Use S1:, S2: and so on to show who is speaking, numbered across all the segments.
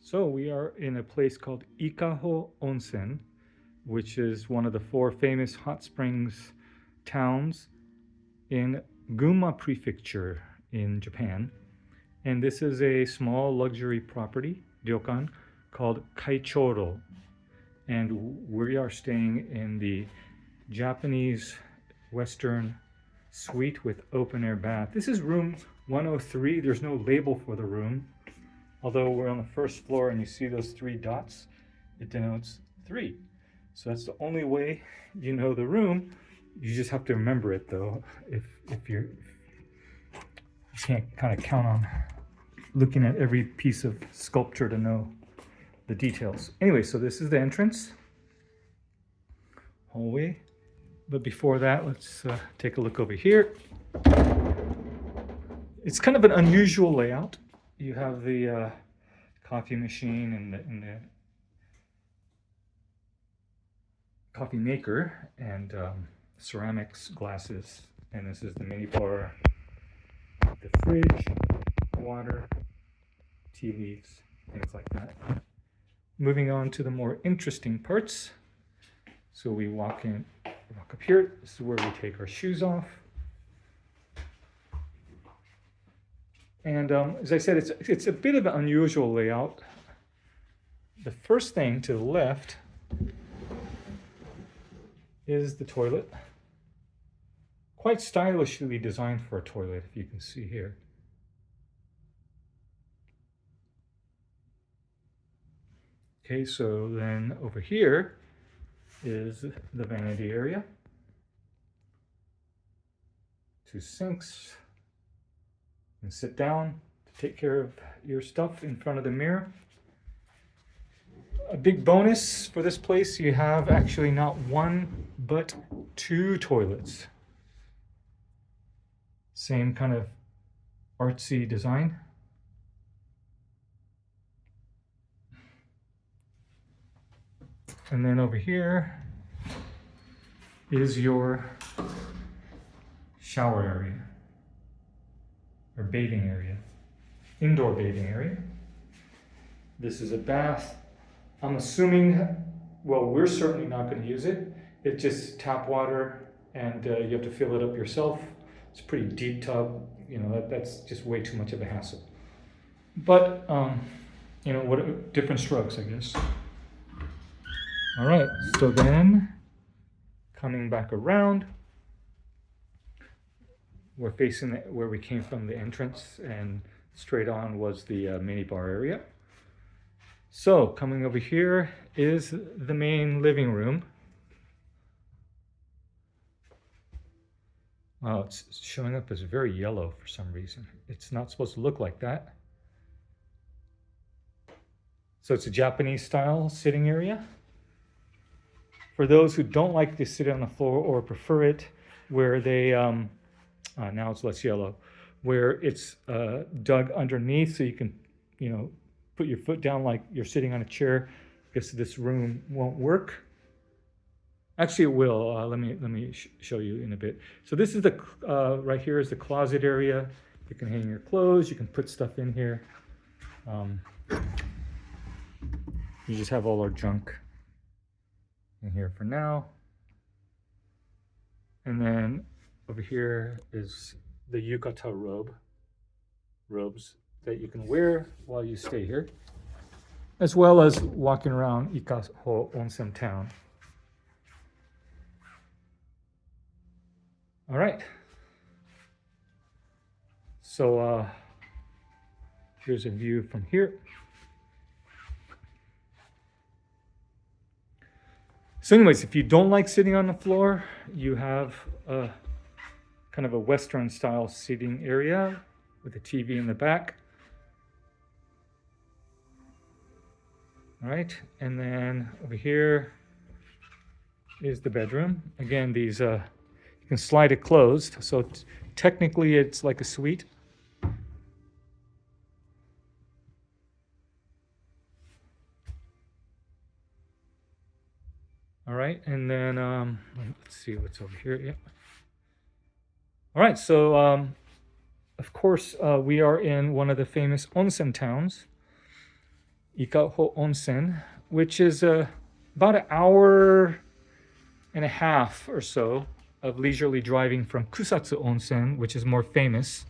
S1: So we are in a place called Ikaho Onsen, which is one of the 4 famous hot springs towns in Gunma Prefecture in Japan. And this is a small luxury property, Ryokan, called Kaichoro. And we are staying in the Japanese Western suite with open-air bath. This is room 103. There's no label for the room. Although we're on the first floor and you see those 3 dots, it denotes 3. So that's the only way you know the room. You just have to remember it though. If you can't kind of count on looking at every piece of sculpture to know the details. Anyway, so this is the entrance hallway. But before that, let's take a look over here. It's kind of an unusual layout. You have the coffee machine and the coffee maker and ceramics, glasses, and this is the mini bar, the fridge, water, tea leaves, things like that. Moving on to the more interesting parts. So we walk up here. This is where we take our shoes off. And as I said, it's a bit of an unusual layout. The first thing to the left is the toilet. Quite stylishly designed for a toilet, if you can see here. Okay, so then over here is the vanity area. 2 sinks. And sit down to take care of your stuff in front of the mirror. A big bonus for this place, you have actually not 1 but 2 toilets. Same kind of artsy design. And then over here is your shower area. Or bathing area, indoor bathing area. This is a bath. I'm assuming, well, we're certainly not going to use it. It's just tap water and you have to fill it up yourself. It's a pretty deep tub. You know, that's just way too much of a hassle. But, you know, what different strokes, I guess. All right, so then coming back around, we're facing where we came from, the entrance, and straight on was the mini bar area. So coming over here is the main living room. Wow, it's showing up as very yellow for some reason. It's not supposed to look like that. So it's a Japanese style sitting area. For those who don't like to sit on the floor or prefer it where they now it's less yellow, where it's dug underneath so you can, you know, put your foot down like you're sitting on a chair. I guess this room won't work. Actually, it will. Let me show you in a bit. So this is the, right here is the closet area. You can hang your clothes. You can put stuff in here. You just have all our junk in here for now. And then over here is the yukata robes that you can wear while you stay here, as well as walking around Ikaho Onsen town. All right. So here's a view from here. So anyways, if you don't like sitting on the floor, you have a kind of a Western style seating area with a TV in the back. All right, and then over here is the bedroom. Again, these, you can slide it closed. So technically it's like a suite. All right, and then let's see what's over here. Yep. All right, so of course we are in one of the famous onsen towns. Ikaho Onsen, which is about an hour and a half or so of leisurely driving from Kusatsu Onsen, which is more famous.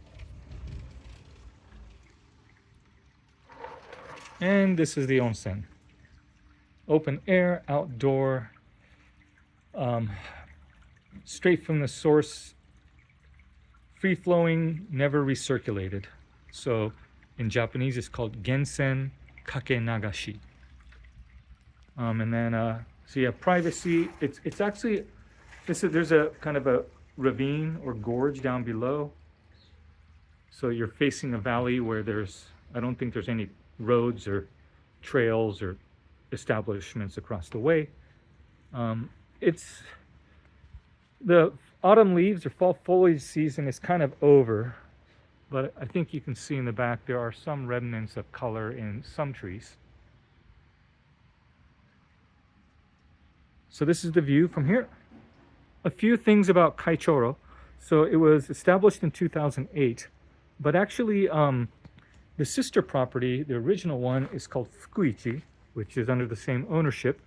S1: And this is the onsen. Open air, outdoor, straight from the source, free-flowing, never recirculated. So in Japanese, it's called gensen kake nagashi. And then, so you have privacy. It's actually, there's a kind of a ravine or gorge down below. So you're facing a valley where I don't think there's any roads or trails or establishments across the way. It's the autumn leaves or fall foliage season is kind of over, but I think you can see in the back there are some remnants of color in some trees. So this is the view from here. A few things about Kaichoro. So it was established in 2008, but actually the sister property, the original one, is called Fukuichi, which is under the same ownership.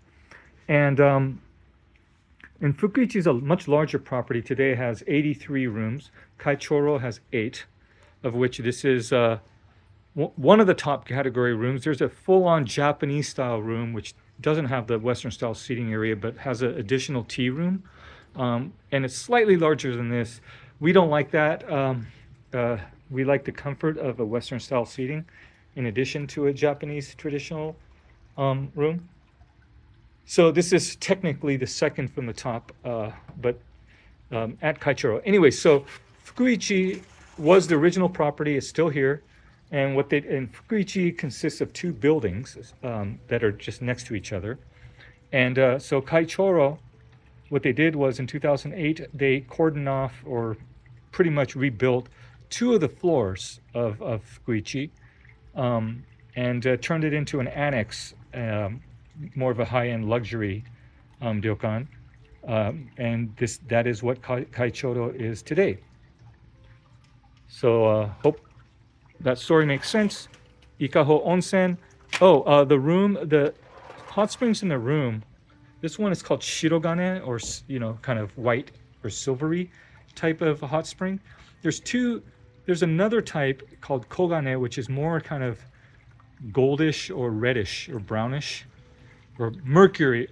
S1: And Fukuichi is a much larger property. Today it has 83 rooms. Kaichoro has 8, of which this is one of the top category rooms. There's a full-on Japanese style room, which doesn't have the Western style seating area, but has an additional tea room. And it's slightly larger than this. We don't like that. We like the comfort of a Western style seating in addition to a Japanese traditional room. So this is technically the second from the top, but at Kaichoro. Anyway, so Fukuichi was the original property. It's still here. And Fukuichi consists of 2 buildings that are just next to each other. And so Kaichoro, what they did was in 2008, they cordoned off or pretty much rebuilt 2 of the floors of Fukuichi and turned it into an annex, more of a high-end luxury ryokan. And that is what Kaichoro is today. So hope that story makes sense. Ikaho Onsen. Oh, the hot springs in the room. This one is called Shirogane, or kind of white or silvery type of hot spring. There's another type called Kogane, which is more kind of goldish or reddish or brownish or murkier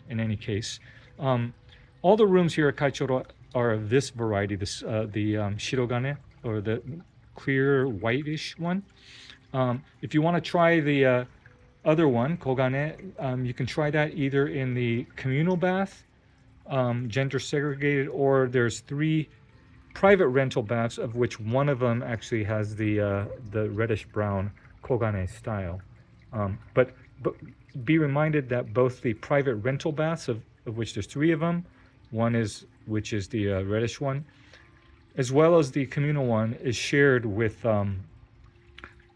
S1: in any case. All the rooms here at Kaichoro are of this variety, the Shirogane, or the clear whitish one. If you want to try the other one, Kogane, you can try that either in the communal bath, gender segregated, or there's 3 private rental baths, of which one of them actually has the reddish brown Kogane style. But be reminded that both the private rental baths, of which there's 3 of them, which is the reddish one, as well as the communal one, is shared with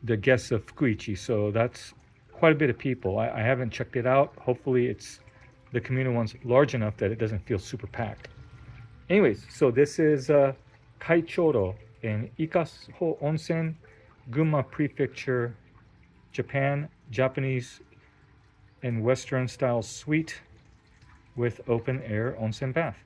S1: the guests of Fukuichi. So that's quite a bit of people. I haven't checked it out. Hopefully the communal one's large enough that it doesn't feel super packed. Anyways, so this is Kaichoro in Ikaho Onsen, Gunma Prefecture, Japan. Japanese and Western style suite with open air onsen bath.